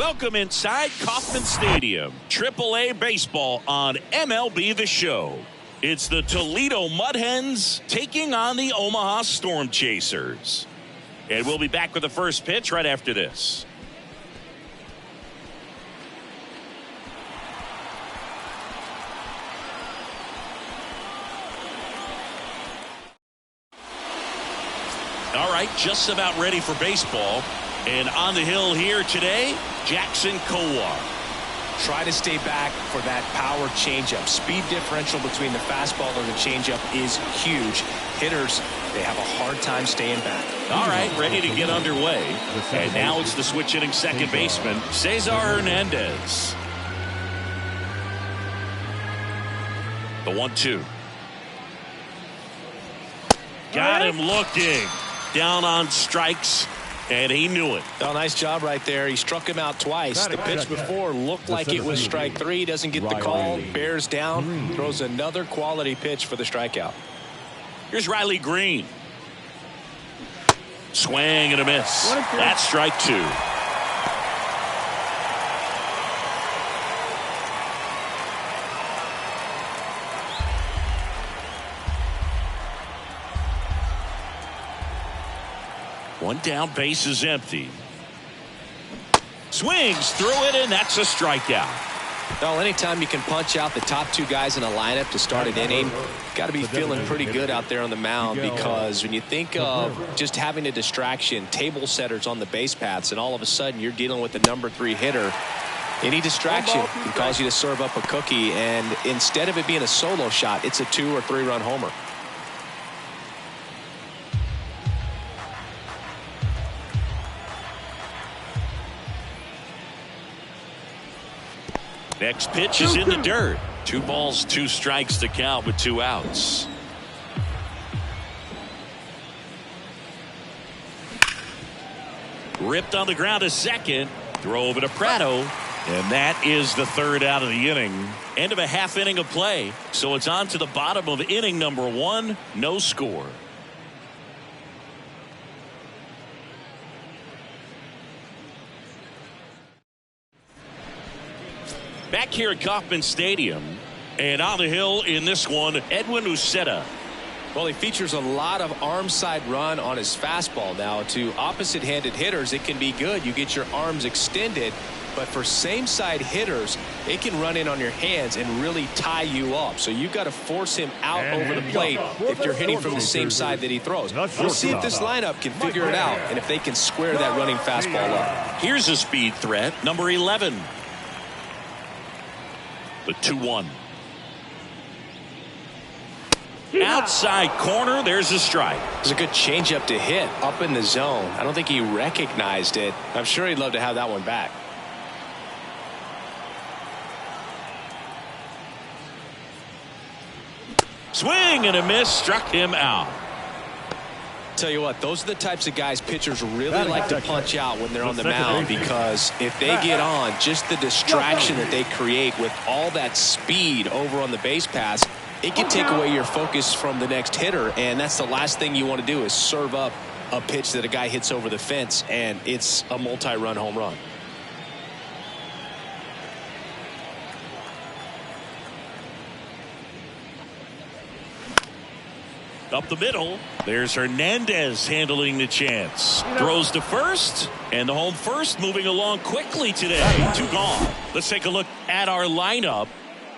Welcome inside Kauffman Stadium. AAA baseball on MLB The Show. It's the Toledo Mud Hens taking on the Omaha Storm Chasers. And we'll be back with the first pitch right after this. All right, just about ready for baseball. And on the hill here today, Jackson Kowar. Try to stay back for that power changeup. Speed differential between the fastball and the changeup is huge. Hitters, they have a hard time staying back. All right, ready to get underway. And now it's the switch hitting second baseman, Cesar Hernandez. The 1-2. Got him looking. Down on strikes. And he knew it. Oh, nice job right there. He struck him out twice. The pitch before looked like it was strike three. Doesn't get the call. Bears down. Throws another quality pitch for the strikeout. Here's Riley Green. Swing and a miss. That's strike two. One down, base is empty. Swings through it, and that's a strikeout. Well, anytime you can punch out the top two guys in a lineup to start an inning, got to be feeling pretty good out there on the mound, because when you think of just having a distraction, table setters on the base paths, and all of a sudden you're dealing with the number 3 hitter, any distraction can cause you to serve up a cookie, and instead of it being a solo shot, it's a 2 or 3 run homer. Next pitch is in the dirt. 2 balls, 2 strikes to count with 2 outs. Ripped on the ground to second. Throw over to Prado. And that is the 3rd out of the inning. End of a half inning of play. So it's on to the bottom of inning number 1. No score. Back here at Kauffman Stadium, and on the hill in this one, Edwin Uceta. Well, he features a lot of arm side run on his fastball. Now, to opposite-handed hitters, it can be good. You get your arms extended, but for same-side hitters, it can run in on your hands and really tie you up. So you've got to force him out over the plate if you're hitting from the same side that he throws. We'll see if this lineup can figure it out and if they can square that running fastball up. Here's a speed threat, number 11. The 2-1. Outside corner, there's a strike. It was a good changeup to hit up in the zone. I don't think he recognized it. I'm sure he'd love to have that one back. Swing and a miss, struck him out. Tell you what, those are the types of guys pitchers really like to punch out when they're on the mound, because if they get on, just the distraction that they create with all that speed over on the base pass, it can take away your focus from the next hitter, and that's the last thing you want to do is serve up a pitch that a guy hits over the fence and it's a multi-run home run. Up the middle, there's Hernandez handling the chance. Throws to first, and the home first moving along quickly today. 2 gone. Let's take a look at our lineup.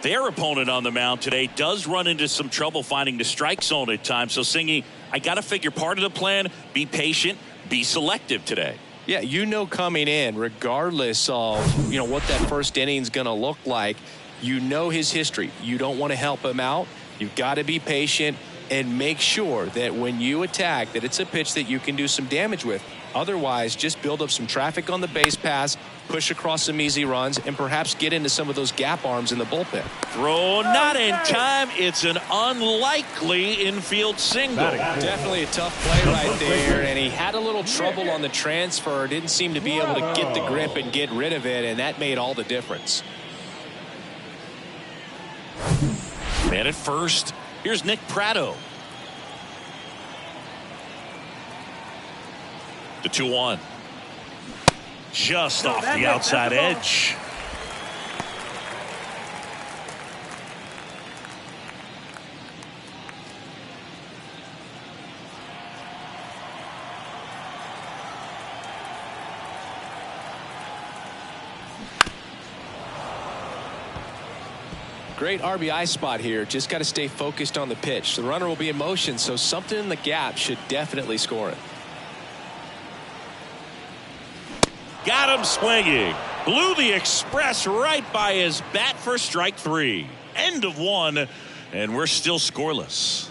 Their opponent on the mound today does run into some trouble finding the strike zone at times. So, Singy, I got to figure part of the plan, be patient, be selective today. Yeah, you know coming in, regardless of, what that first inning's going to look like, you know his history. You don't want to help him out. You've got to be patient and make sure that when you attack that it's a pitch that you can do some damage with. Otherwise, just build up some traffic on the base pass, push across some easy runs, and perhaps get into some of those gap arms in the bullpen. Throw not in time. It's an unlikely infield single. Definitely a tough play right there, and he had a little trouble on the transfer. Didn't seem to be able to get the grip and get rid of it, and that made all the difference. Man at first. Here's Nick Prado. The 2-1. Just off the outside edge. Great RBI spot here. Just got to stay focused on the pitch. The runner will be in motion, so something in the gap should definitely score it. Got him swinging. Blew the express right by his bat for strike 3. End of 1, and we're still scoreless.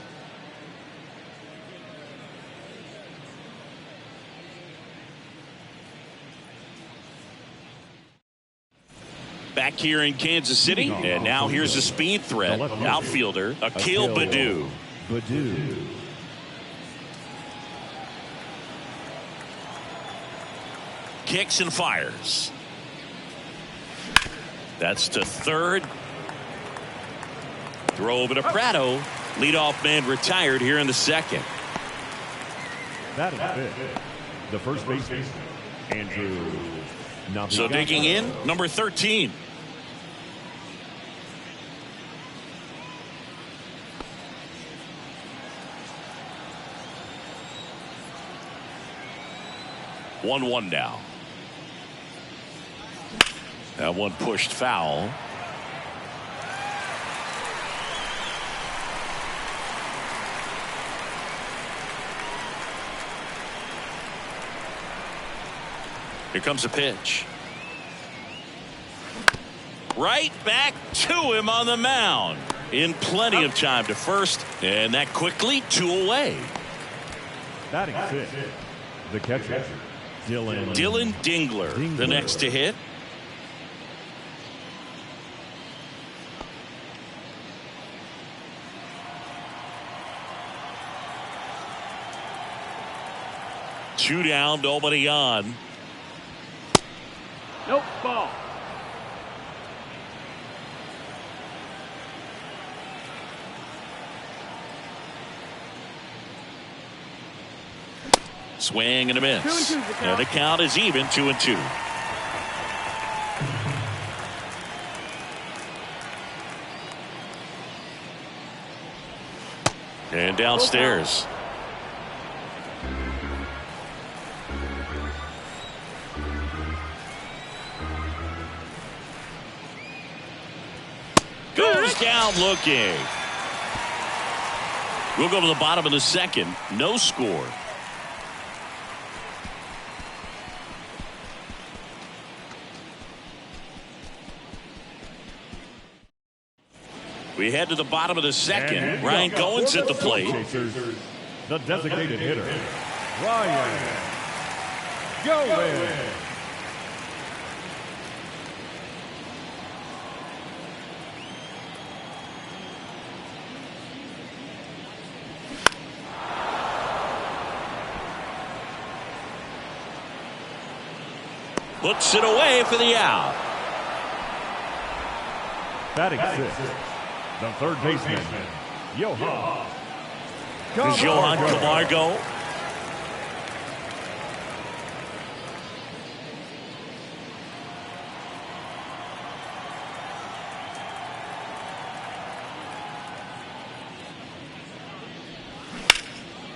Back here in Kansas City, and now here's a speed threat. Outfielder, Akil Baddoo. Kicks and fires. That's to third. Throw over to Prado. Leadoff man retired here in the second. That is it. The first baseman, Andrew. So digging in, number 13. One now. That one pushed foul. Here comes a pitch. Right back to him on the mound. In plenty of time to first, and that quickly 2 away. Batting 6, the catcher, Dylan Dingler, the next to hit. Two down, nobody on. Nope, ball. Swing and a miss. And the count is even, 2-2. And downstairs. Goes down looking. We'll go to the bottom of the second. No score. We head to the bottom of the second. Ryan Goins at the plate. The designated hitter, Ryan Goins. Puts it away for the out. Batting 6, the third baseman, Johan Camargo.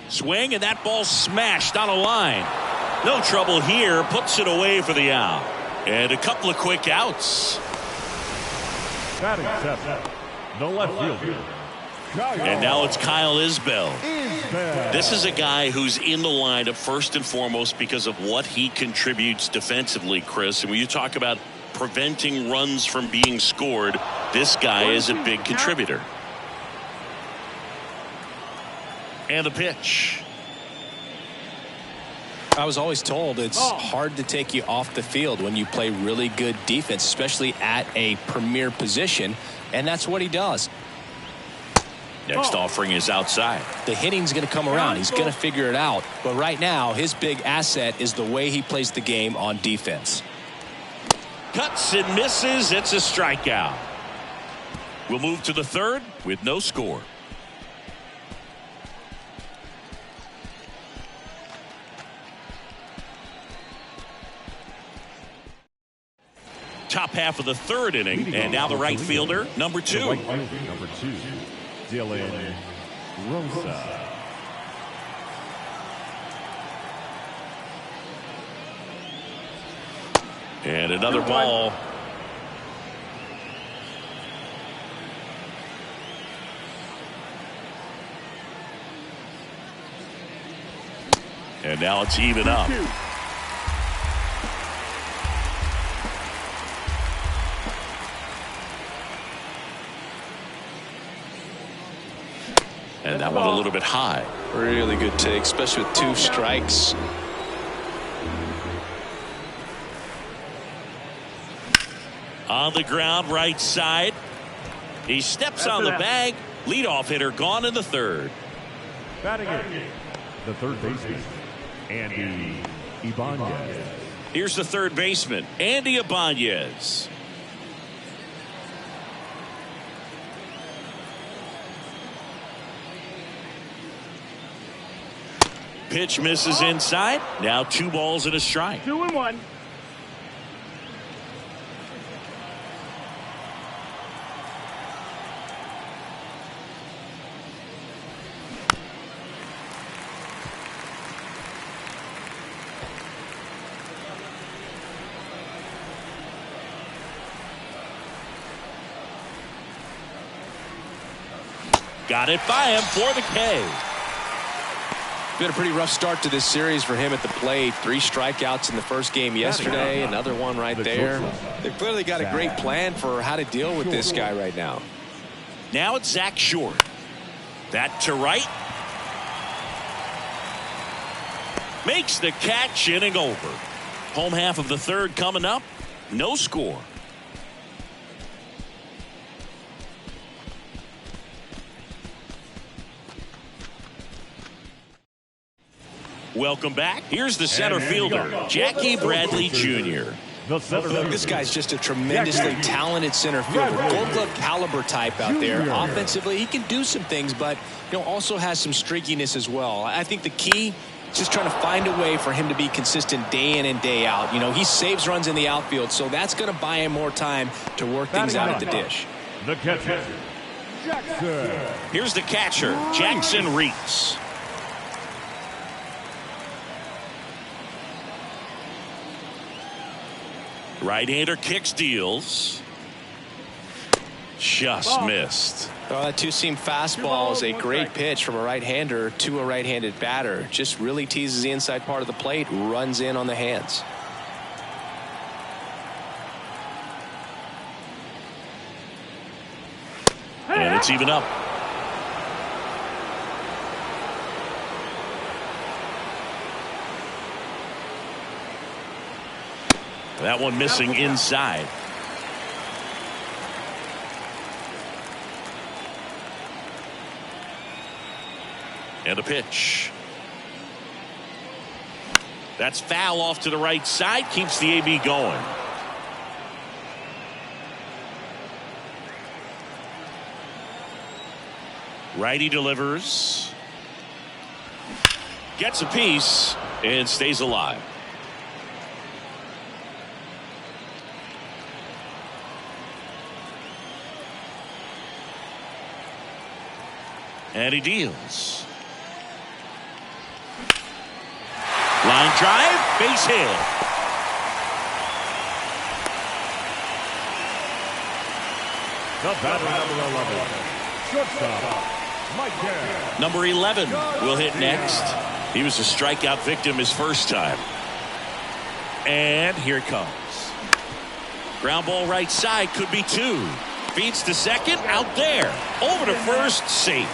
Swing, and that ball smashed on a line. No trouble here. Puts it away for the out. And a couple of quick outs. Batting 7, the left fielder. And now it's Kyle Isbell. This is a guy who's in the lineup first and foremost because of what he contributes defensively, Chris. And when you talk about preventing runs from being scored, this guy is a big contributor. And the pitch. I was always told it's hard to take you off the field when you play really good defense, especially at a premier position, and that's what he does. Next offering is outside. The hitting's going to come around. He's going to figure it out. But right now, his big asset is the way he plays the game on defense. Cuts and misses. It's a strikeout. We'll move to the third with no score. top half of the third inning. And now the right fielder, number 2. The right fielder, number 2, Dylan Rosa. And another ball. And now it's even up. And that one a little bit high. Really good take, especially with 2 strikes. On the ground, right side. He steps on the bag. Leadoff hitter gone in the third. Batting it, the third baseman, Andy Ibanez. Here's the third baseman, Andy Ibanez. Pitch misses inside. Now 2 balls and a strike. 2-1. Got it by him for the K. Been a pretty rough start to this series for him at the plate. 3 strikeouts in the first game yesterday. Another one right there. They've clearly got a great plan for how to deal with this guy right now. Now it's Zach Short. That to right. Makes the catch, inning over. Home half of the third coming up. No score. Welcome back. Here's the center fielder, Jackie Bradley Jr. This guy's just a tremendously talented center fielder. Gold glove caliber type out there. Offensively, he can do some things, but also has some streakiness as well. I think the key is just trying to find a way for him to be consistent day in and day out. He saves runs in the outfield, so that's going to buy him more time to work things out at the dish. The catcher, Jackson. Here's the catcher, Jackson Reeks. Right-hander kicks, deals. Just missed. Oh, that 2-seam fastball is a great pitch from a right-hander to a right-handed batter. Just really teases the inside part of the plate, runs in on the hands. And it's even up. That one missing inside. And a pitch. That's foul off to the right side. Keeps the AB going. Righty delivers. Gets a piece and stays alive. And he deals. Line drive, base hit. The batter, number 11, shortstop, Mike Hens. Number 11 will hit next. He was a strikeout victim his first time. And here it comes. Ground ball right side, could be 2. Feeds to second, out there. Over to first, safe.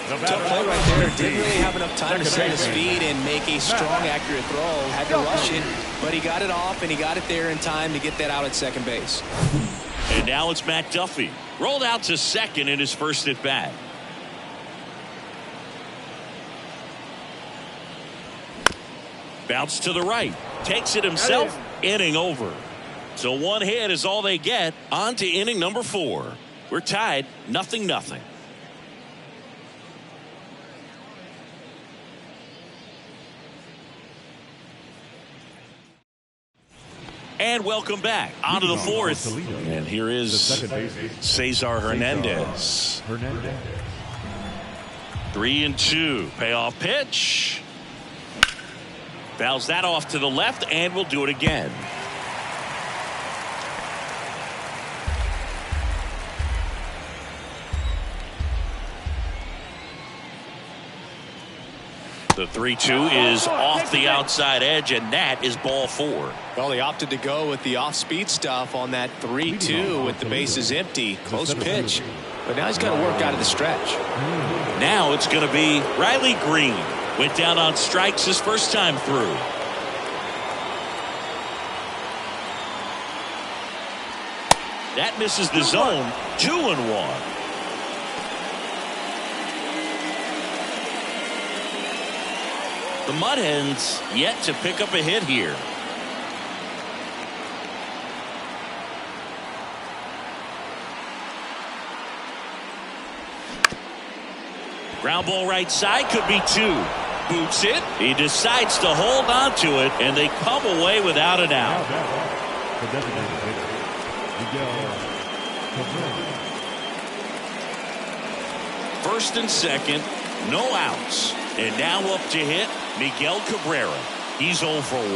Tough play right there. Didn't really have enough time to set his feet and make a strong, accurate throw. Had to rush it, but he got it off, and he got it there in time to get that out at second base. And now it's Matt Duffy. Rolled out to second in his first at bat. Bounce to the right. Takes it himself. Inning over. So 1 hit is all they get. On to inning number 4. We're tied 0-0. And welcome back onto the fourth. And here is Cesar Hernandez. 3-2. Payoff pitch. Fouls that off to the left, and we'll do it again. The 3-2 is off the outside edge, and that is ball 4. Well, he opted to go with the off-speed stuff on that 3-2 with the bases empty. Close pitch. But now he's got to work out of the stretch. Now it's going to be Riley Green. Went down on strikes his first time through. That misses the zone. 2-1. The Mud Hens yet to pick up a hit here. Ground ball right side, could be 2. Boots it. He decides to hold on to it, and they come away without an out. First and second, no outs. And now up to hit Miguel Cabrera. He's 0 for 1.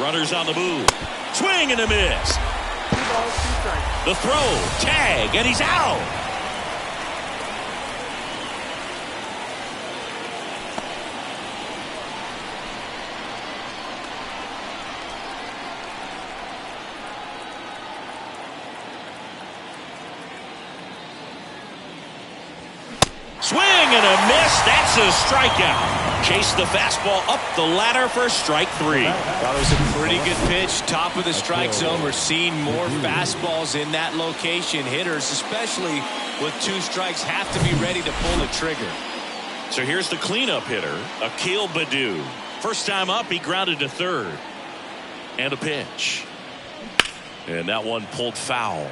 Runners on the move. Swing and a miss. The throw, tag, and he's out. Swing and a miss. That's a strikeout. Chase the fastball up the ladder for strike 3. That was a pretty good pitch. Top of the strike zone. We're seeing more fastballs in that location. Hitters, especially with 2 strikes, have to be ready to pull the trigger. So here's the cleanup hitter, Akil Baddoo. First time up, he grounded to third. And a pitch. And that one pulled foul.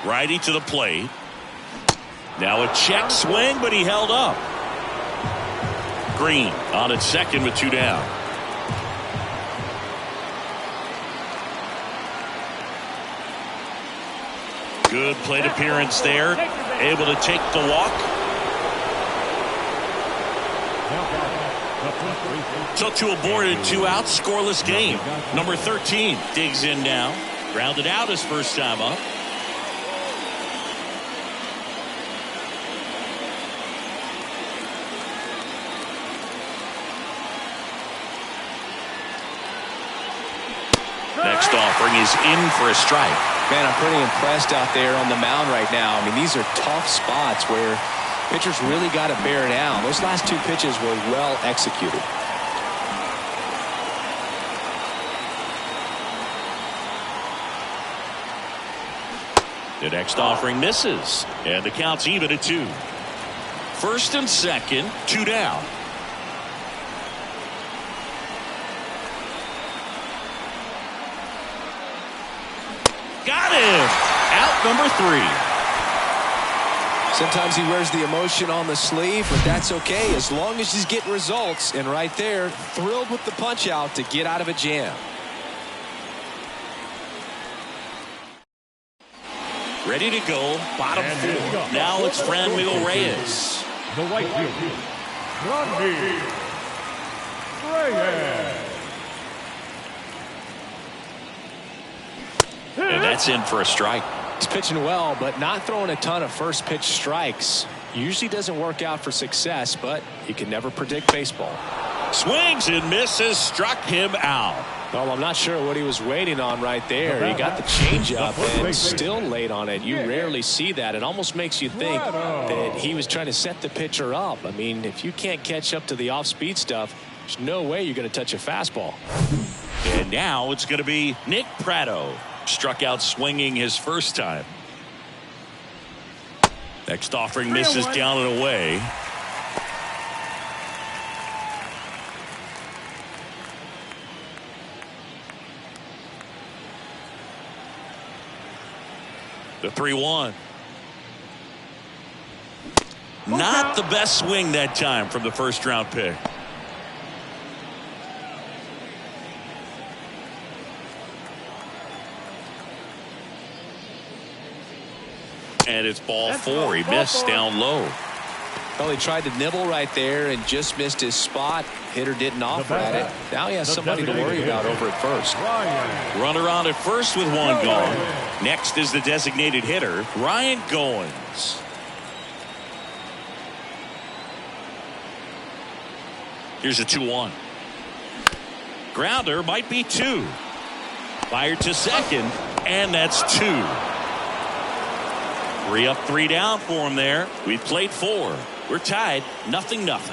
Righty to the plate. Now a check swing, but he held up. Green on at second with 2 down. Good plate appearance there. Able to take the walk. So 2 aboard and 2 out. Scoreless game. Number 13 digs in now. Grounded out his first time up. Next offering is in for a strike. Man, I'm pretty impressed out there on the mound right now. I mean, these are tough spots where pitchers really got to bear down. Those last 2 pitches were well executed. The next offering misses, and the count's even at 2. First and second, 2 down. Got him! Out number 3. Sometimes he wears the emotion on the sleeve, but that's okay as long as he's getting results. And right there, thrilled with the punch out to get out of a jam. Ready to go, bottom 4. Now it's Franmil Reyes. The right fielder, Franmil Reyes. And that's in for a strike. He's pitching well, but not throwing a ton of first pitch strikes. Usually doesn't work out for success, but you can never predict baseball. Swings and misses, struck him out. Well, I'm not sure what he was waiting on right there. He got the changeup and still late on it. You rarely see that. It almost makes you think that he was trying to set the pitcher up. I mean, if you can't catch up to the off-speed stuff, there's no way you're going to touch a fastball. And now it's going to be Nick Pratto. Struck out swinging his first time. Next offering misses down and away. The 3-1. Not the best swing that time from the first round pick. And it's ball 4. He missed down low. Well, he tried to nibble right there and just missed his spot. Hitter didn't offer at it. Now he has somebody to worry about over at first. Runner on at first with one gone. Next is the designated hitter, Ryan Goins. Here's a 2-1. Grounder might be 2. Fired to second, and that's 2. 3 up, 3 down for him there. We've played 4. We're tied, 0-0.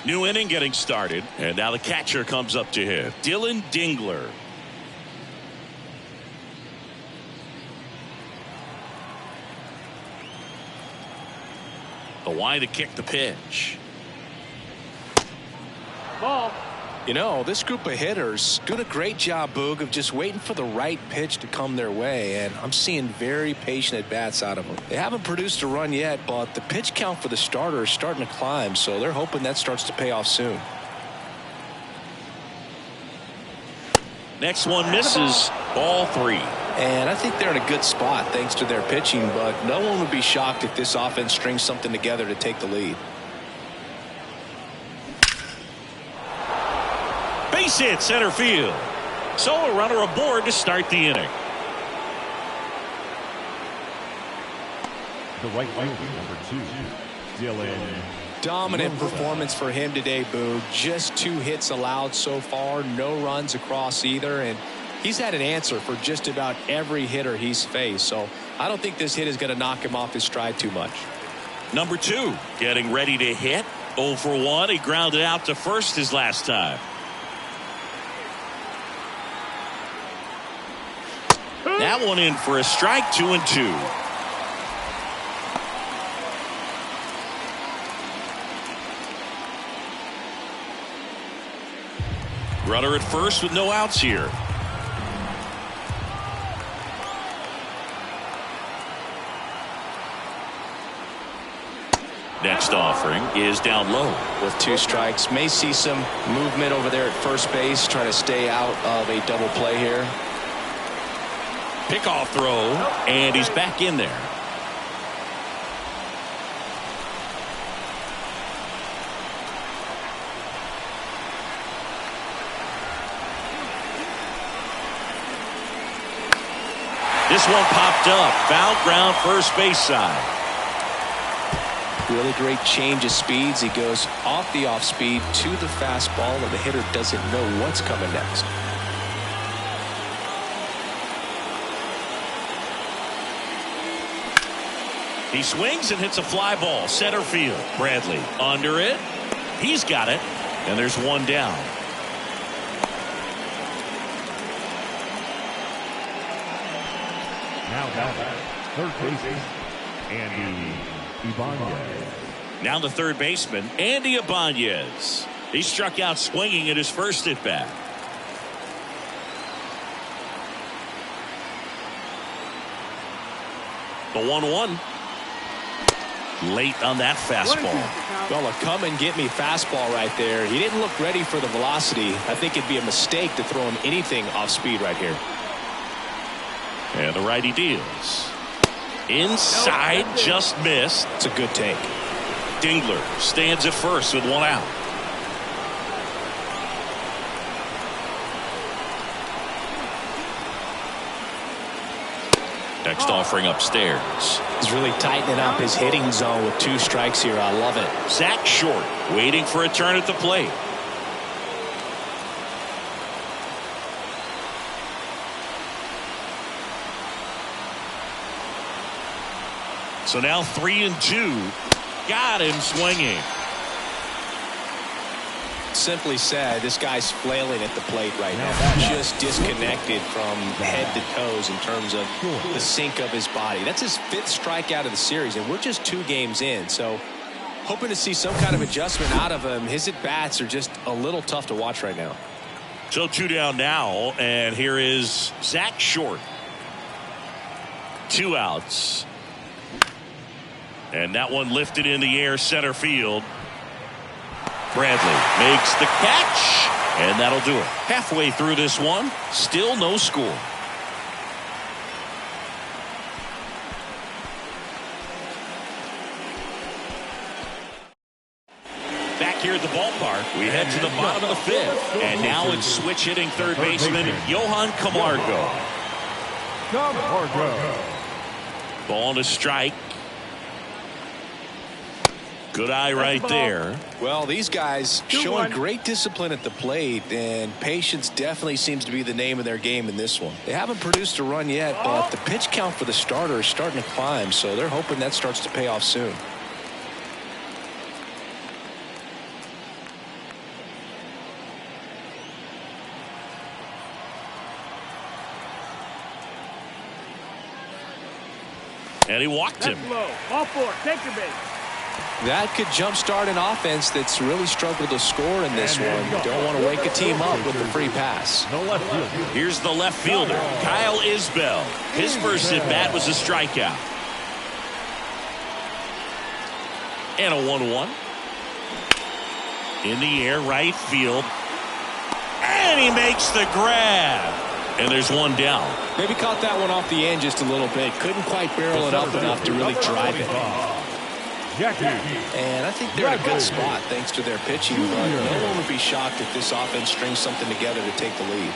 New inning getting started, and now the catcher comes up to hit. Dylan Dingler. The wide to kick the pitch. Ball. You know, this group of hitters doing a great job, Boog, of just waiting for the right pitch to come their way, and I'm seeing very patient at-bats out of them. They haven't produced a run yet, but the pitch count for the starter is starting to climb, so they're hoping that starts to pay off soon. Next one misses. Ball 3. And I think they're in a good spot thanks to their pitching, but no one would be shocked if this offense strings something together to take the lead. Base hit center field. So a runner aboard to start the inning. The right fielder, number 2, Dylan. Dominant performance for him today, Boo. Just 2 hits allowed so far, no runs across either, and he's had an answer for just about every hitter he's faced, so I don't think this hit is going to knock him off his stride too much. Number 2 getting ready to hit. 0 for 1. He grounded out to first his last time. That one in for a strike. 2-2. Runner at first with no outs here. Next offering is down low. With 2 strikes, may see some movement over there at first base, trying to stay out of a double play here. Pickoff throw, and he's back in there. This one popped up. Foul ground first base side. Really great change of speeds. He goes off the off speed to the fastball, and the hitter doesn't know what's coming next. He swings and hits a fly ball center field. Bradley under it. He's got it, and there's one down. Now third baseman, Andy Ibanez. Now the third baseman, Andy Ibanez. He struck out swinging at his first at bat. The 1-1. Late on that fastball. Well, a come and get me fastball right there. He didn't look ready for the velocity. I think it'd be a mistake to throw him anything off speed right here. And the righty deals. Inside, just missed. It's a good take. Dingler stands at first with one out. Next offering upstairs. He's really tightening up his hitting zone with 2 strikes here. I love it. Zach Short waiting for a turn at the plate. So now 3-2. Got him swinging. Simply said, this guy's flailing at the plate right now. Just disconnected from head to toes in terms of the sink of his body. That's his 5th strikeout of the series, and we're just 2 games in. So hoping to see some kind of adjustment out of him. His at-bats are just a little tough to watch right now. So 2 down now, and here is Zach Short. 2 outs. And that one lifted in the air center field. Bradley makes the catch, and that'll do it. Halfway through this one, still no score. Back here at the ballpark, we head to the bottom of the 5th. And now it's switch hitting third baseman Johan Camargo. Ball to strike. Good eye right there. Well, these guys showing great discipline at the plate, and patience definitely seems to be the name of their game in this one. They haven't produced a run yet, but the pitch count for the starter is starting to climb, so they're hoping that starts to pay off soon. And he walked him. Ball 4, take your base. That could jumpstart an offense that's really struggled to score in this one. You don't want to wake a team up with a free pass. Here's the left fielder, Kyle Isbell. His first at bat was a strikeout. And a 1-1. In the air, right field. And he makes the grab. And there's 1 down. Maybe caught that one off the end just a little bit. Couldn't quite barrel it up enough to really drive it. And I think they're in a good spot thanks to their pitching, but no one would be shocked if this offense strings something together to take the lead.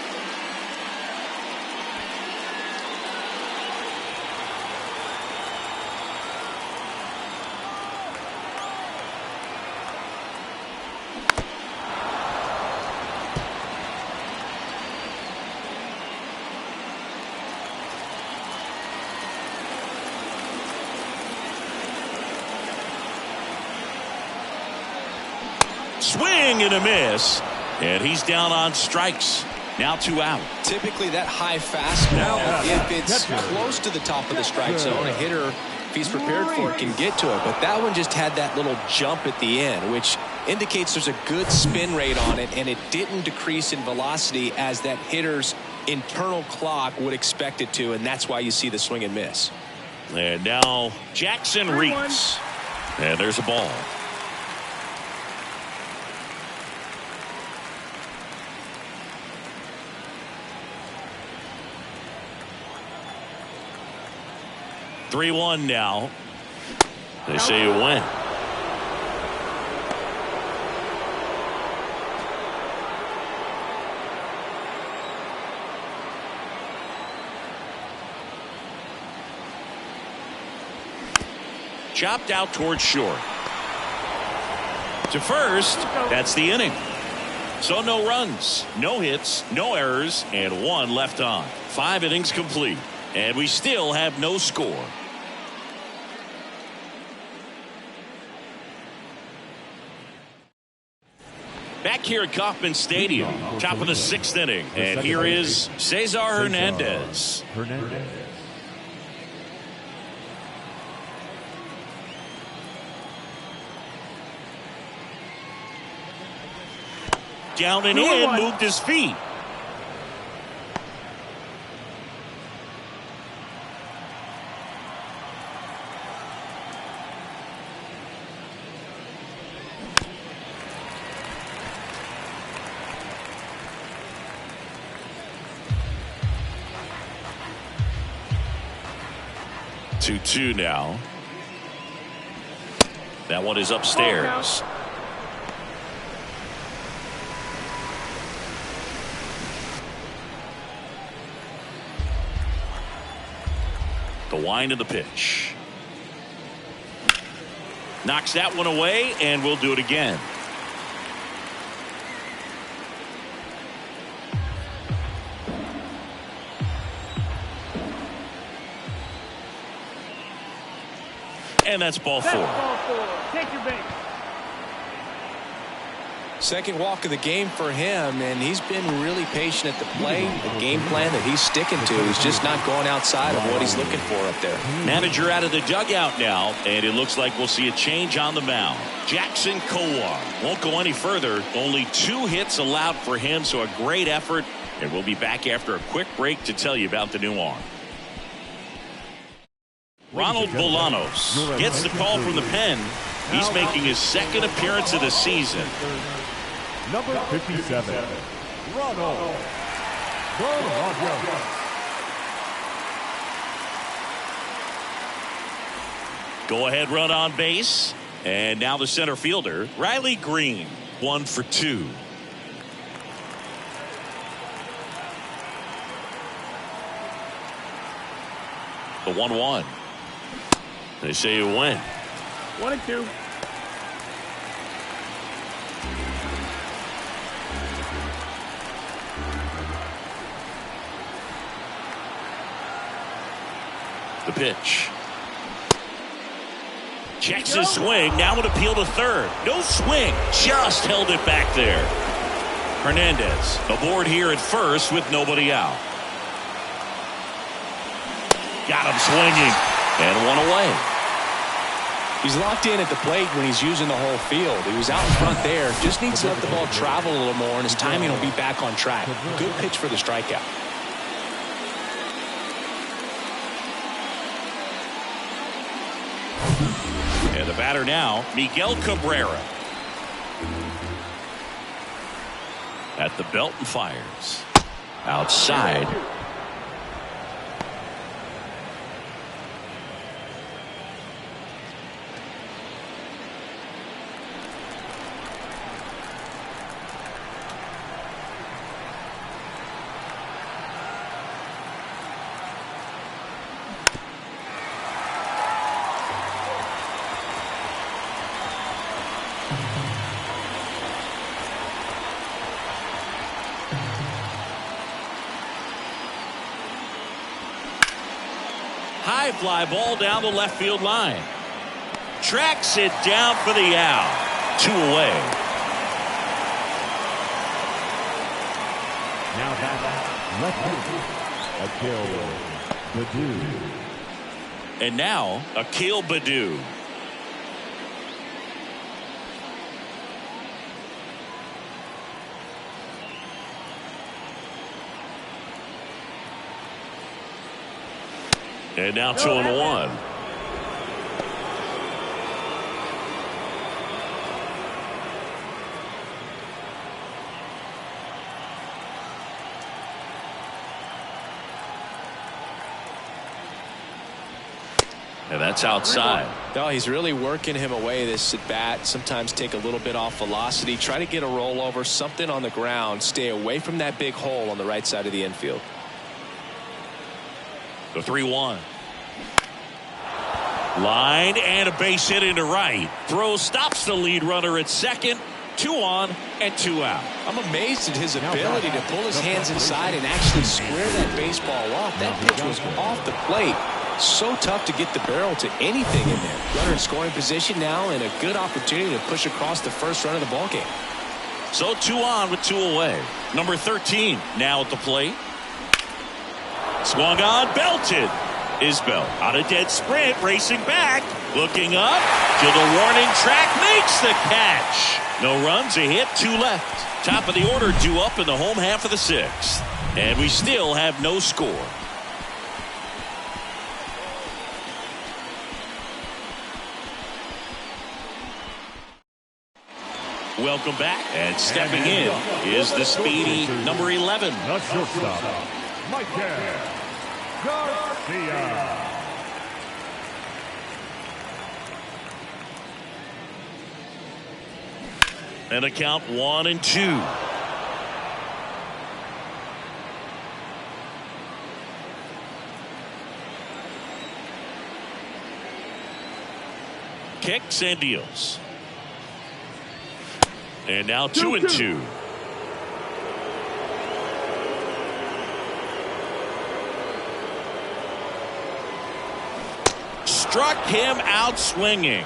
Swing and a miss, and he's down on strikes. Now 2 out. Typically that high fastball, if it's close to the top of the strike zone, a hitter, if he's prepared for it, can get to it. But that one just had that little jump at the end, which indicates there's a good spin rate on it, and it didn't decrease in velocity as that hitter's internal clock would expect it to, and that's why you see the swing and miss. And now Jackson Reitz. And there's a ball. (3-1) now. They say it went. Chopped out towards short. To first, that's the inning. So no runs, no hits, no errors, and 1 left on. 5 innings complete. And we still have no score. Back here at Kauffman Stadium, top of the 6th inning. And here is Cesar Hernandez. Down and in, moved his feet. Two now. That one is upstairs. The wind of the pitch. Knocks that one away, and we'll do it again. And that's ball That's 4. ball 4. Take your base. Second walk of the game for him, and he's been really patient at the plate. The game plan that he's sticking to, he's just not going outside of what he's looking for up there. Manager out of the dugout now, and it looks like we'll see a change on the mound. Jackson Kowar won't go any further. Only 2 hits allowed for him, so a great effort. And we'll be back after a quick break to tell you about the new arm. Ronald Bolanos gets the call from the pen. He's making his second appearance of the season. Number 57, Ronald Bolanos. Go ahead run on base. And now the center fielder, Riley Green, 1 for 2. The 1-1. They say you win. 1-2. The pitch. Checks his swing. Now an appeal to third. No swing. Just held it back there. Hernandez aboard here at first with nobody out. Got him swinging. And 1 away. He's locked in at the plate when he's using the whole field. He was out in front there. Just needs to let the ball travel a little more, and his timing will be back on track. Good pitch for the strikeout. And the batter now, Miguel Cabrera. At the belt and fires. Outside. High fly ball down the left field line. Tracks it down for the out. 2 away. Now back, Akil Baddoo. And now Akil Baddoo. And now 2-1. And that's outside. No, he's really working him away this at bat. Sometimes take a little bit off velocity. Try to get a rollover, something on the ground. Stay away from that big hole on the right side of the infield. The 3-1. Line and a base hit into right. Throw stops the lead runner at second. 2 on and 2 out. I'm amazed at his ability to pull his hands inside and actually square that baseball off. That pitch was off the plate. So tough to get the barrel to anything in there. Runner in scoring position now and a good opportunity to push across the first run of the ball game. So 2 on with 2 away. Number 13 now at the plate. Swung on, belted. Isbell on a dead sprint, racing back, looking up to the warning track, makes the catch. No runs, a hit, 2 left. Top of the order due up in the home half of the 6th. And we still have no score. Welcome back, and stepping in is the speedy number 11. The shortstop, Maikel Garcia. And a count 1-2. Kicks and deals. And now 2-2. struck him out swinging.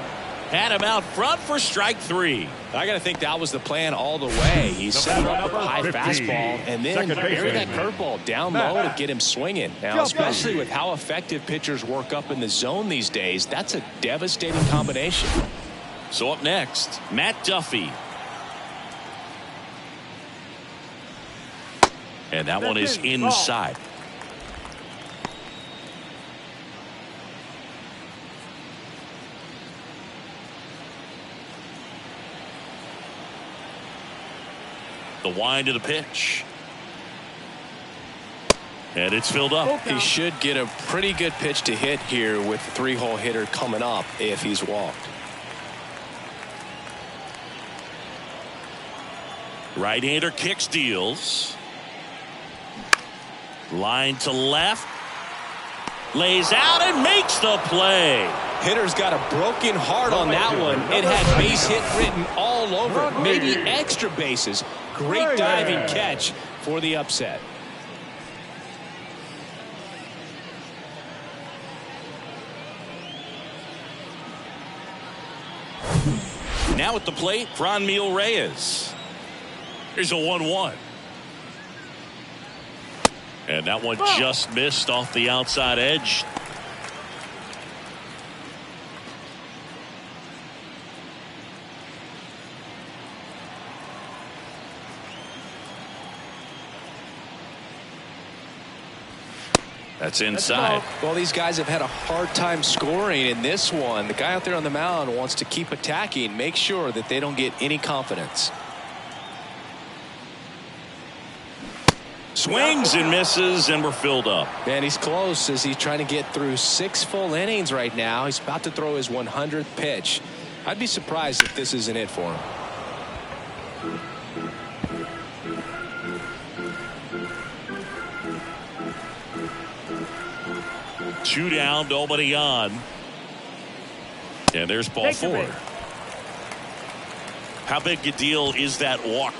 Had him out front for strike 3. I got to think that was the plan all the way. He set up with a high 50. fastball and then buried that curveball down low to get him swinging. Now, especially with how effective pitchers work up in the zone these days, that's a devastating combination. So up next, Matt Duffy. And that one is inside. The wind of the pitch. And it's filled up. He should get a pretty good pitch to hit here with the 3-hole hitter coming up if he's walked. Right-hander kicks, deals. Line to left. Lays out and makes the play. Hitter's got a broken heart on that one. It had base hit written all over it. Maybe extra bases. Great diving catch for the upset. Now at the plate, Franmil Reyes. Here's a 1-1. And that one just missed off the outside edge. That's inside. Well, these guys have had a hard time scoring in this one. The guy out there on the mound wants to keep attacking, make sure that they don't get any confidence. Swings and misses, and we're filled up. Man, he's close as he's trying to get through 6 full innings right now. He's about to throw his 100th pitch. I'd be surprised if this isn't it for him. Two down, nobody on. And there's ball 4. How big a deal is that walk?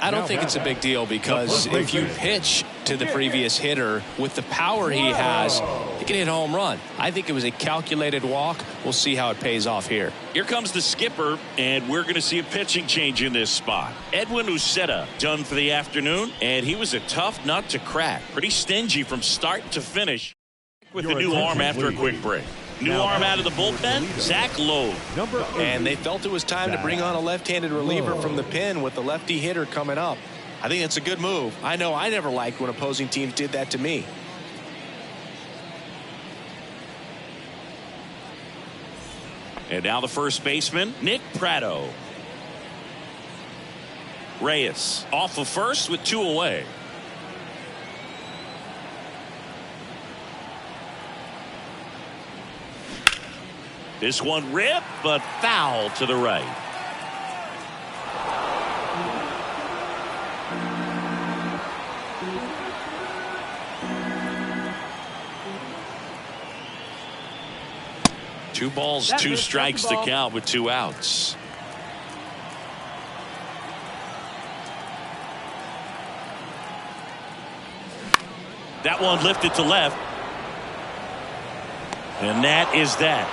I don't think it's a big deal because if you pitch to the previous hitter with the power he has, he can hit a home run. I think it was a calculated walk. We'll see how it pays off here. Here comes the skipper, and we're going to see a pitching change in this spot. Edwin Uceta done for the afternoon, and he was a tough nut to crack. Pretty stingy from start to finish with the new arm after a quick break. New arm out of the bullpen, Zach Lowe. And they felt it was time to bring on a left-handed reliever from the pen with the lefty hitter coming up. I think it's a good move. I know I never liked when opposing teams did that to me. And now the first baseman, Nick Pratto. Reyes off of first with 2 away. This one ripped, but foul to the right. Two balls, 2 strikes to count with 2 outs. That one lifted to left. And that is that.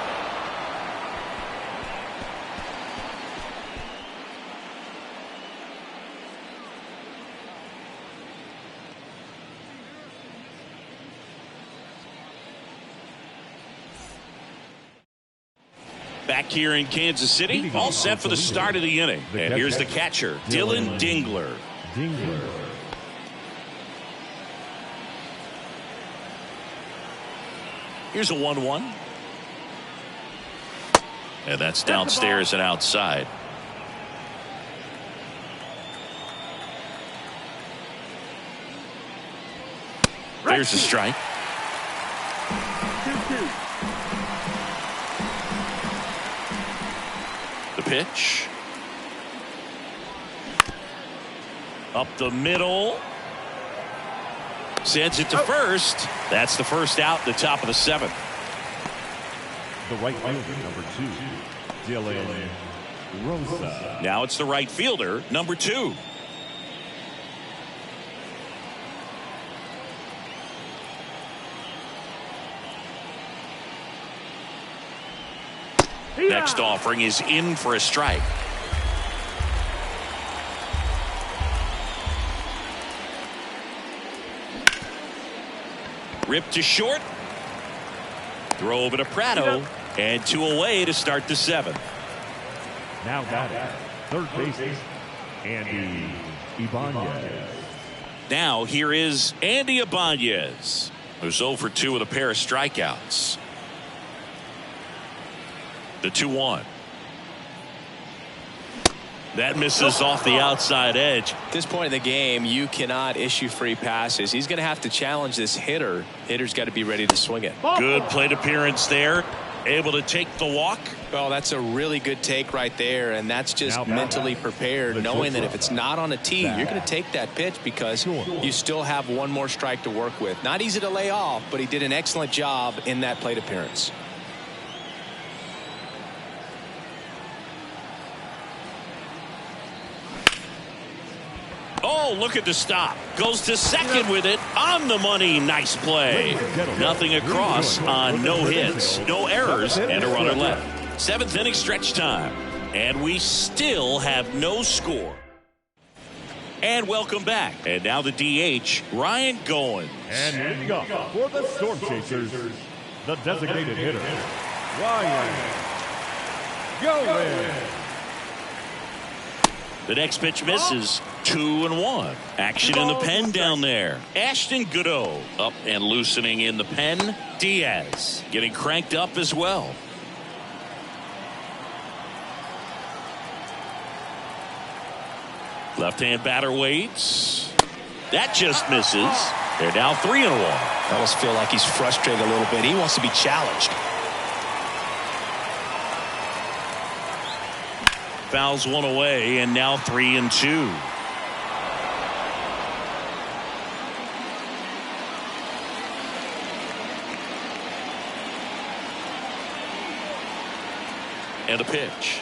Back here in Kansas City, all set for the start of the inning. And here's the catcher, Dylan Dingler. Here's a 1-1. And that's downstairs and outside. There's a strike. 2-2. The pitch. Up the middle. Sends it to first. That's the first out at the top of the 7th. The right fielder, number 2, Dylan Rosa. Now it's the right fielder, number 2. Next offering is in for a strike. Ripped to short. Throw over to Prado. And 2 away to start the 7th. Now batting, third baseman, Andy Ibanez. Now here is Andy Ibanez, who's 0 for 2 with a pair of strikeouts. The 2-1. That misses off the outside edge. At this point in the game, you cannot issue free passes. He's going to have to challenge this hitter. Hitter's got to be ready to swing it. Good plate appearance there. Able to take the walk. Well, that's a really good take right there, and that's just mentally prepared, knowing that if it's not on a tee, you're going to take that pitch because you still have one more strike to work with. Not easy to lay off, but he did an excellent job in that plate appearance. Oh, look at the stop. Goes to second with it. On the money. Nice play. Nothing across on no hits, no errors, and a runner left. 7th inning stretch time. And we still have no score. And welcome back. And now the DH, Ryan Goins. And leading up for the Storm Chasers, the designated hitter, Ryan Goins. The next pitch misses. 2-1. Action in the pen down there. Ashton Goudeau up and loosening in the pen. Diaz getting cranked up as well. Left-hand batter waits. That just misses. They're now 3-1. I almost feel like he's frustrated a little bit. He wants to be challenged. Fouls one away, and now 3-2. And a pitch.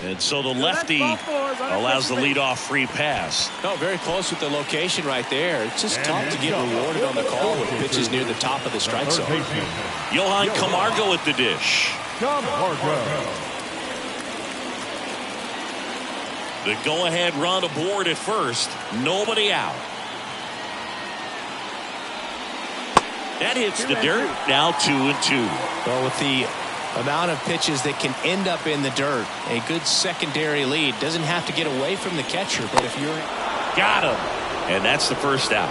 And so the lefty allows the leadoff free pass. No, very close with the location right there. It's just tough to get rewarded on the call with pitches near the top of the strike zone. Johan Camargo at the dish. The go-ahead run aboard at first. Nobody out. That hits the dirt. Now 2-2. Well, with the amount of pitches that can end up in the dirt, a good secondary lead. Doesn't have to get away from the catcher, but if you're... Got him. And that's the first out.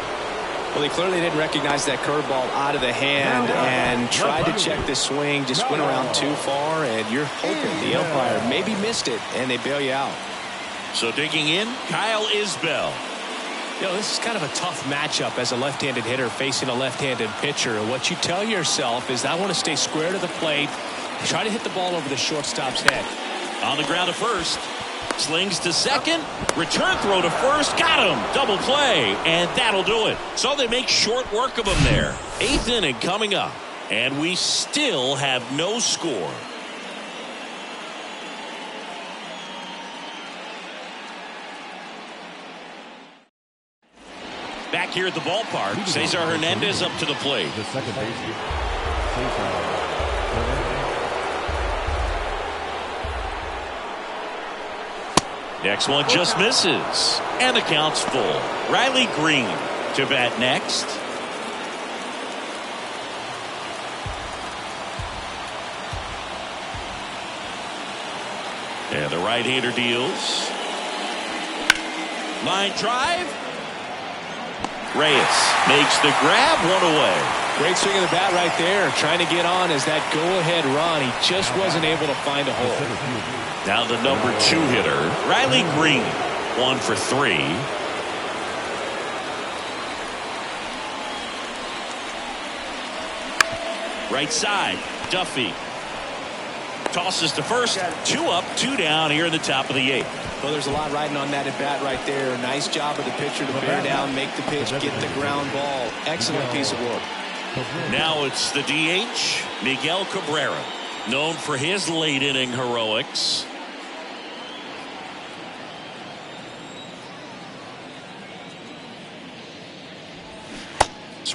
Well, he clearly didn't recognize that curveball out of the hand and tried to check the swing, just went around too far, and you're hoping the umpire maybe missed it, and they bail you out. So digging in, Kyle Isbell. You know, this is kind of a tough matchup as a left-handed hitter facing a left-handed pitcher. What you tell yourself is, I want to stay square to the plate, try to hit the ball over the shortstop's head. On the ground to first. Slings to second. Return throw to first. Got him. Double play. And that'll do it. So they make short work of him there. 8th inning coming up. And we still have no score. Back here at the ballpark, Cesar Hernandez up to the plate. The second baseman, Cesar Hernandez. Next one just misses. And the count's full. Riley Green to bat next. And the right-hander deals. Line drive. Reyes makes the grab, one away. Great swing of the bat right there, trying to get on as that go-ahead run. He just wasn't able to find a hole. Now the number 2 hitter, Riley Green, 1 for 3. Right side, Duffy tosses to first. 2 up, 2 down here in the top of the 8th. Well, there's a lot riding on that at bat right there. Nice job of the pitcher to bear down, make the pitch, get the ground ball. Excellent piece of work. Now it's the DH, Miguel Cabrera, known for his late inning heroics.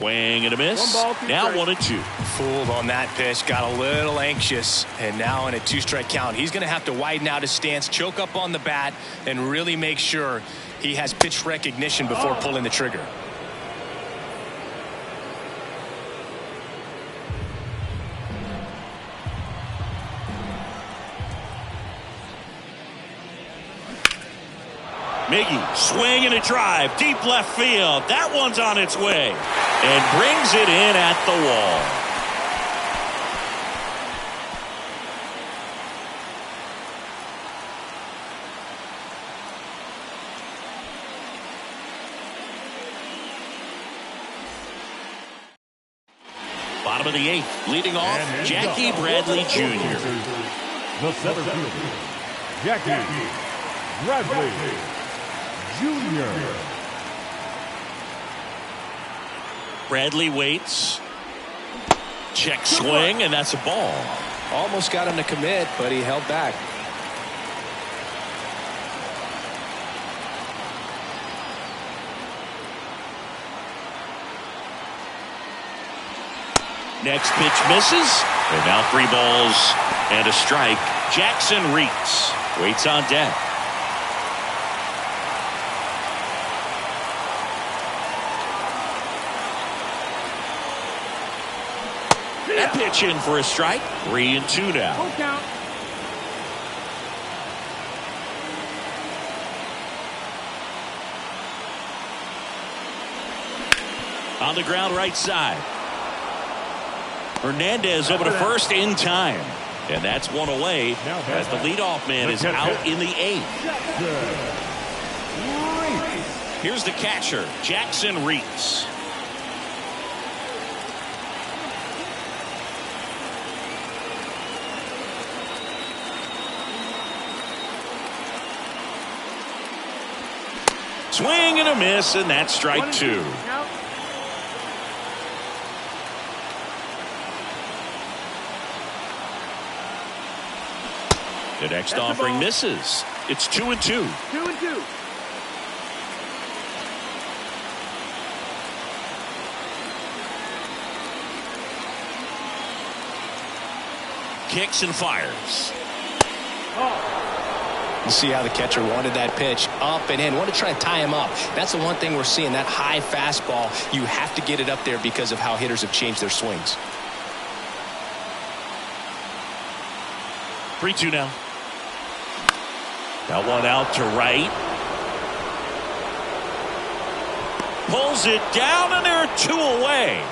Swing and a miss. One ball, two Now strikes. 1-2. Fooled on that pitch, got a little anxious, and now in a 2-strike count, he's going to have to widen out his stance, choke up on the bat, and really make sure he has pitch recognition before pulling the trigger. Miggy, swing and a drive, deep left field. That one's on its way and brings it in at the wall. Bottom of the 8th, leading off, Jackie Bradley Jr. The center fielder, Jackie Bradley Jr. Bradley waits. Check swing, and that's a ball. Almost got him to commit, but he held back. Next pitch misses. And now 3 balls and a strike. Jackson Reeks waits on deck. That pitch in for a strike. 3-2 now. Full count. On the ground right side. Hernandez over to first in time. And that's one away as the leadoff man is out in the 8th. Here's the catcher, Jackson Reeks. Swing and a miss, and that's strike 2. Count. The next That's the offering ball. misses. It's 2-2. 2-2. Kicks and fires. You see how the catcher wanted that pitch up and in. Want to try to tie him up. That's the one thing we're seeing, that high fastball. You have to get it up there because of how hitters have changed their swings. 3-2 now. That one out to right. Pulls it down, and there are 2 away.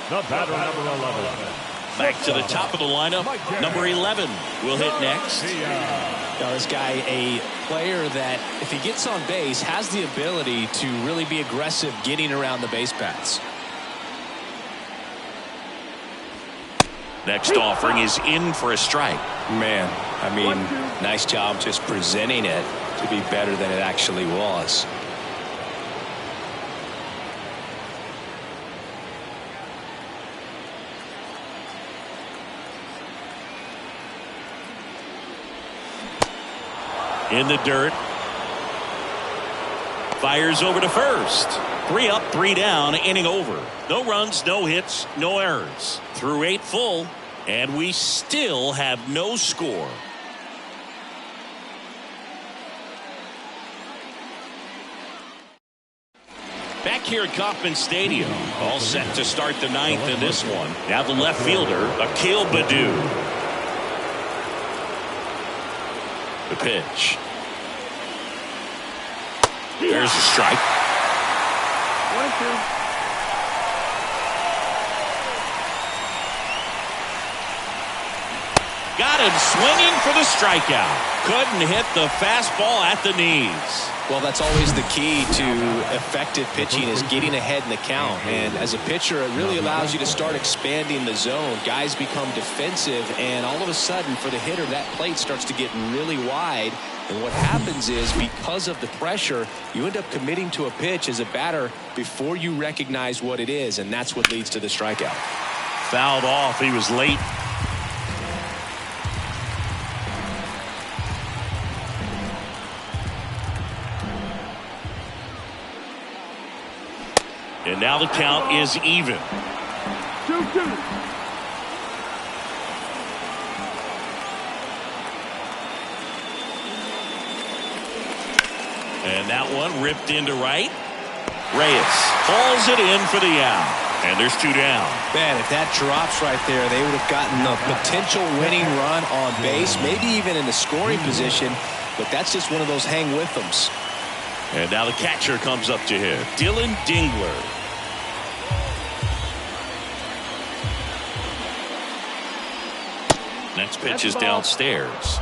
The batter, number 11. Back to the top of the lineup. Number 11 will hit next. Now, this guy, a player that, if he gets on base, has the ability to really be aggressive getting around the base paths. Next offering is in for a strike. Man, I mean, nice job just presenting it to be better than it actually was. In the dirt. Fires over to first. 3 up, 3 down, inning over. No runs, no hits, no errors. Through 8 full, and we still have no score. Back here at Kauffman Stadium, all set to start the 9th in this one. Now the left fielder, Akil Baddoo. The pitch. There's a strike. 1-2. Got him swinging for the strikeout. Couldn't hit the fastball at the knees. Well, that's always the key to effective pitching, is getting ahead in the count. And as a pitcher, it really allows you to start expanding the zone. Guys become defensive, and all of a sudden, for the hitter, that plate starts to get really wide. And what happens is, because of the pressure, you end up committing to a pitch as a batter before you recognize what it is, and that's what leads to the strikeout. Fouled off. He was late. And now the count is even. 2-2. And that one ripped into right. Reyes hauls it in for the out. And there's 2 down. Man, if that drops right there, they would have gotten a potential winning run on base, maybe even in the scoring position. But that's just one of those hang with thems. And now the catcher comes up to hit. Dylan Dingler. Next pitch is downstairs.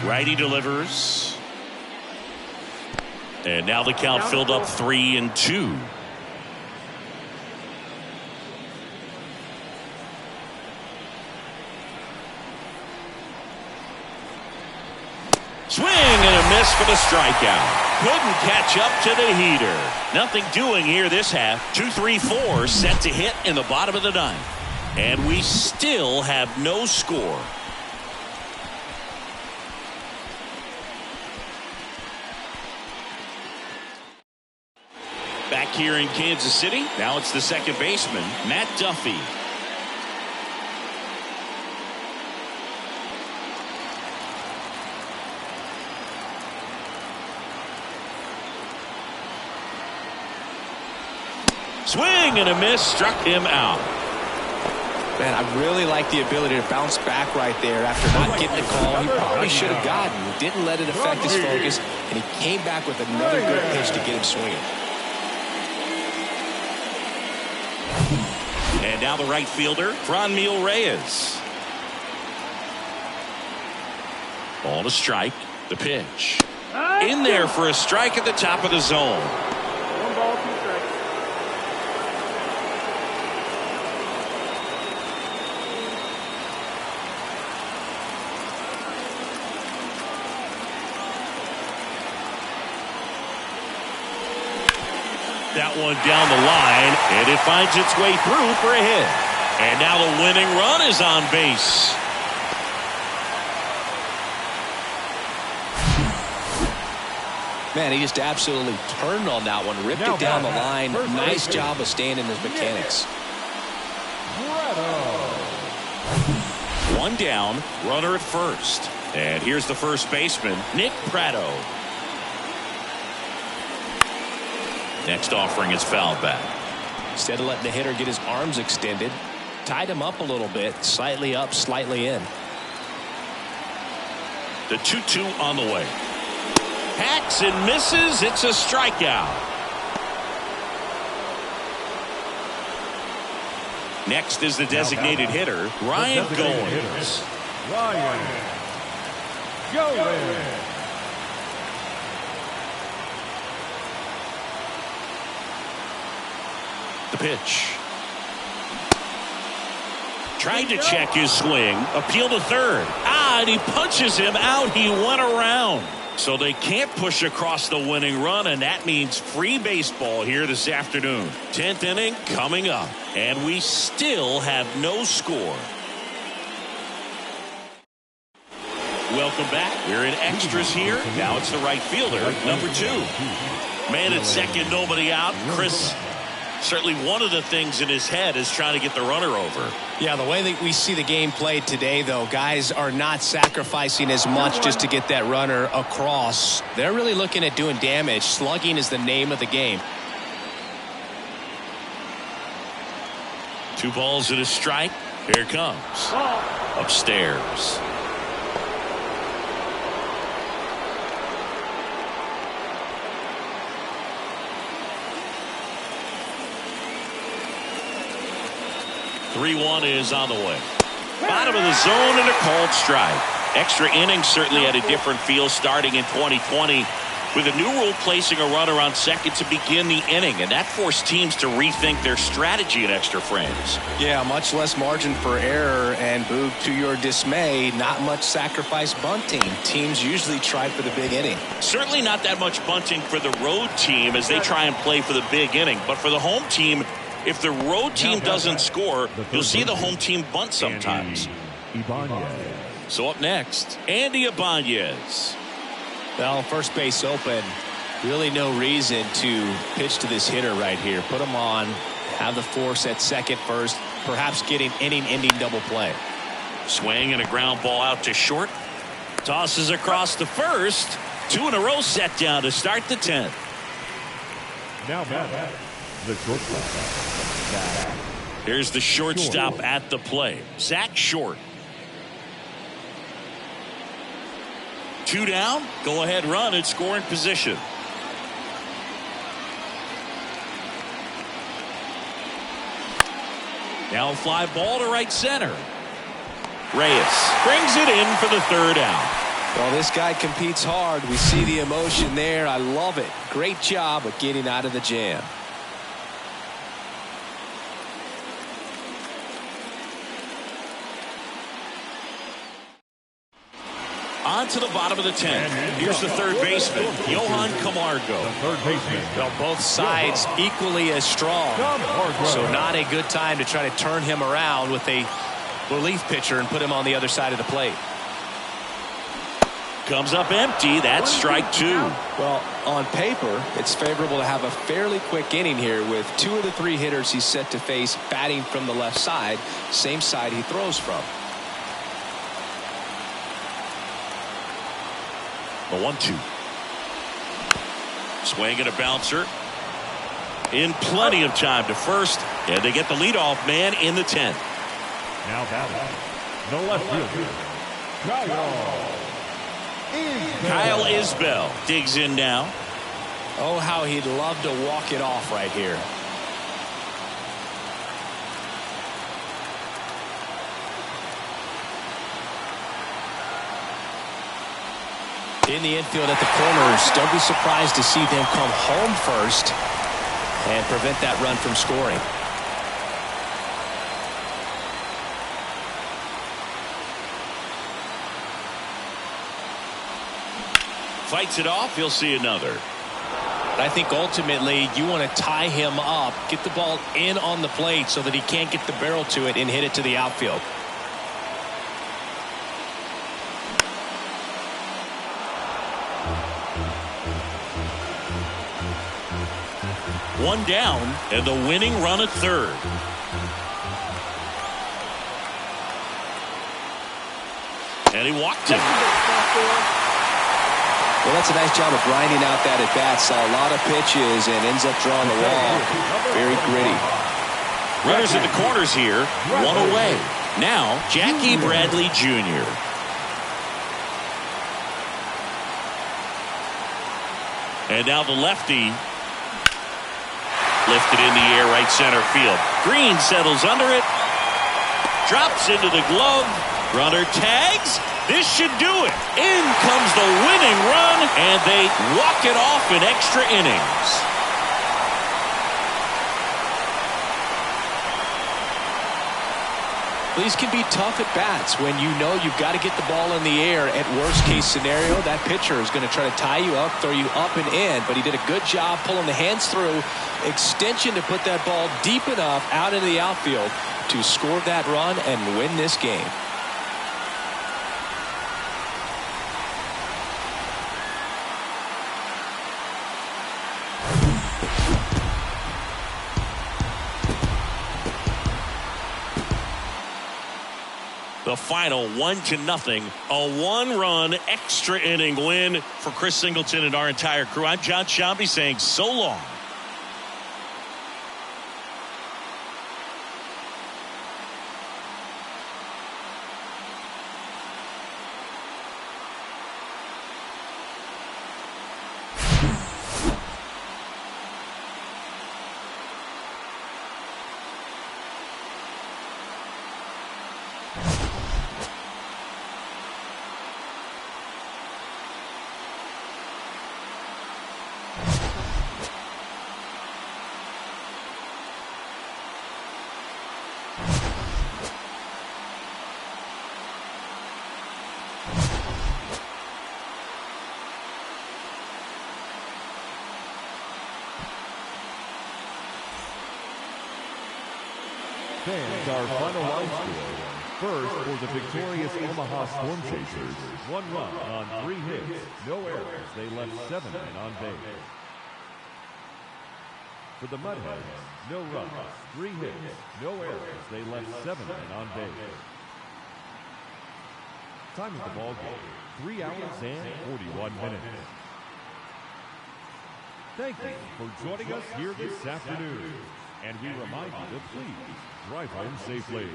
Righty delivers. And now the count filled up 3-2. Swing and a miss for the strikeout. Couldn't catch up to the heater. Nothing doing here this half. 2-3-4 set to hit in the bottom of the ninth. And we still have no score. Back here in Kansas City, now it's the second baseman, Matt Duffy. Swing and a miss, struck him out. Man, I really like the ability to bounce back right there after not getting the call he probably should have gotten. Didn't let it affect his focus, and he came back with another good pitch to get him swinging. And now the right fielder, Franmil Reyes. Ball to strike. The pitch. In there for a strike at the top of the zone. 1 ball, 2 strikes. That one down the line, and it finds its way through for a hit. And now the winning run is on base. Man, he just absolutely turned on that one, ripped it down the line. Nice job of staying in his mechanics. 1 down, runner at first. And here's the first baseman, Nick Pratto. Next offering is fouled back. Instead of letting the hitter get his arms extended, tied him up a little bit, slightly up, slightly in. The 2-2 on the way. Hacks and misses. It's a strikeout. Next is the designated hitter, Ryan Goins. Ryan Goins. The pitch. Tried to check his swing. Appeal to third. And he punches him out. He went around. So they can't push across the winning run, and that means free baseball here this afternoon. 10th inning coming up, and we still have no score. Welcome back. We're in extras here. Now it's the right fielder, number 2. Man at second, nobody out. Chris, certainly one of the things in his head is trying to get the runner over. Yeah, the way that we see the game played today, though, guys are not sacrificing as much just to get that runner across. They're really looking at doing damage. Slugging is the name of the game. 2 balls and a strike. Here it comes. Upstairs. .3-1 is on the way. Bottom of the zone and a called strike. Extra innings certainly had a different feel starting in 2020. with a new rule placing a runner on second to begin the inning, and that forced teams to rethink their strategy in extra frames. Yeah, much less margin for error, and Boog, to your dismay, not much sacrifice bunting. Teams usually try for the big inning. Certainly not that much bunting for the road team as they try and play for the big inning, but for the home team, if the road team doesn't score, you'll see the home team bunt sometimes. So up next, Andy Ibanez. Well, first base open. Really no reason to pitch to this hitter right here. Put him on, have the force at second first, perhaps getting inning-ending double play. Swing and a ground ball out to short. Tosses across the first. 2 in a row set down to start the 10th. Now back, the shortstop. Here's the shortstop at the plate. Zach Short. 2 down. Go ahead run in scoring position. Now a fly ball to right center. Reyes brings it in for the 3rd out. Well, this guy competes hard. We see the emotion there. I love it. Great job of getting out of the jam. On to the bottom of the 10th. Here's the 3rd baseman, Johan Camargo. The 3rd baseman. Well, both sides equally as strong. So not a good time to try to turn him around with a relief pitcher and put him on the other side of the plate. Comes up empty. That's strike 2. Well, on paper, it's favorable to have a fairly quick inning here with 2 of the 3 hitters he's set to face batting from the left side, same side he throws from. The 1-2. Swing and a bouncer. In plenty of time to first, and they get the leadoff man in the 10th. Now batting, the left fielder, Kyle Isbell digs in now. Oh, how he'd love to walk it off right here. In the infield at the corners, don't be surprised to see them come home first and prevent that run from scoring. Fights it off. He'll see another. I think ultimately you want to tie him up, get the ball in on the plate so that he can't get the barrel to it and hit it to the outfield. One down and the winning run at 3rd. And he walked him. Well, that's a nice job of grinding out that at bat. Saw a lot of pitches and ends up drawing the wall. Very gritty. Runners at the corners here. 1 away. Now Jackie Bradley Jr. And now the lefty. Lifted in the air right center field. Green settles under it. Drops into the glove. Runner tags. This should do it. In comes the winning run, and they walk it off in extra innings. These can be tough at bats when you know you've got to get the ball in the air. At worst case scenario, that pitcher is going to try to tie you up, throw you up and in, but he did a good job pulling the hands through. Extension to put that ball deep enough out into the outfield to score that run and win this game. The final 1-0, a 1-run extra inning win for Chris Singleton and our entire crew. I'm John Shambi saying so long. Fans, our final line score. First, for the victorious Omaha Storm Chasers, 1 run on 3 hits, no errors. They left 7 men on base. For the Mud Hens, no runs, 3 hits, no errors. They left 7 men on base. Time of the ball game, 3 hours and 41 minutes. Thank you for joining us here this afternoon. And we remind you to please drive home safely.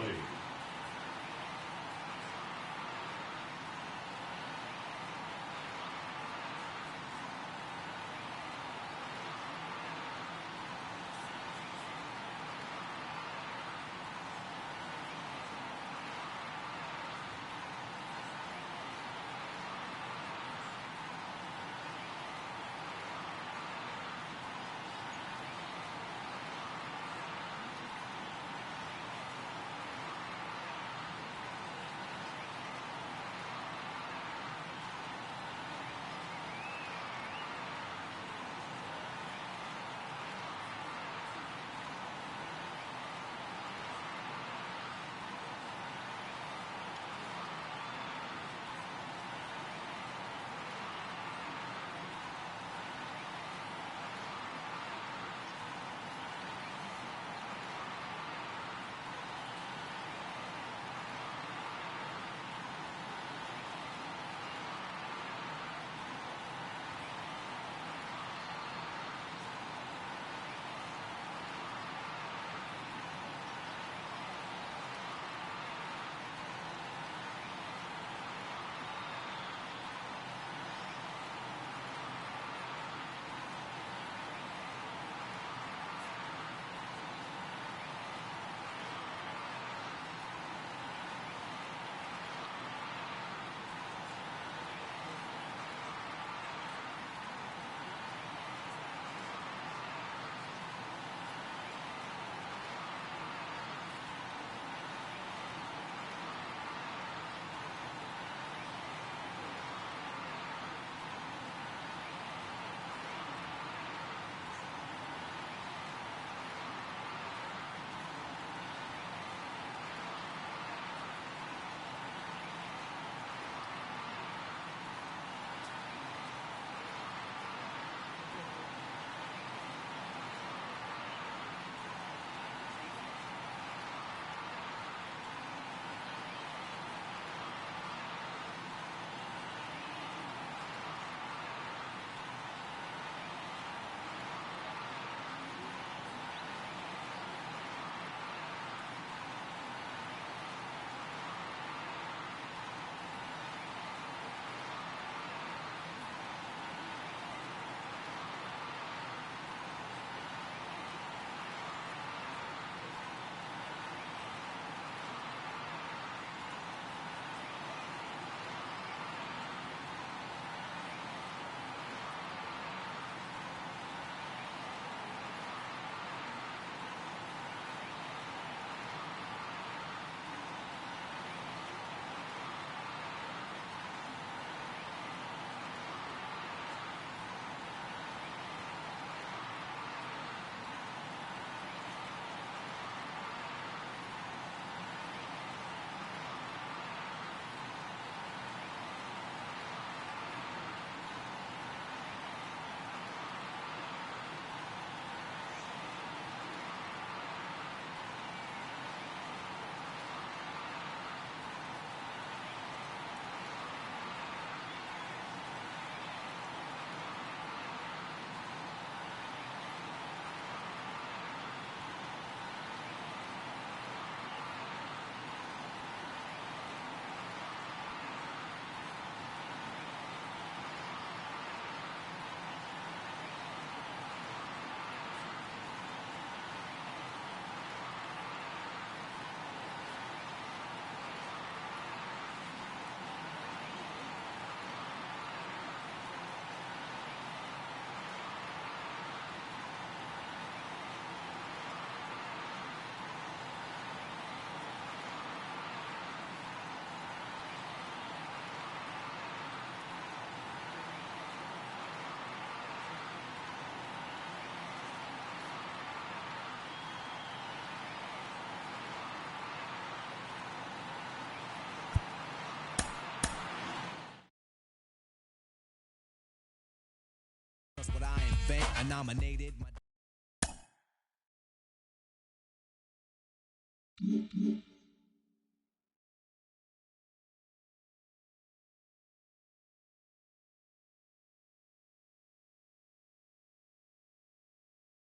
event. I nominated my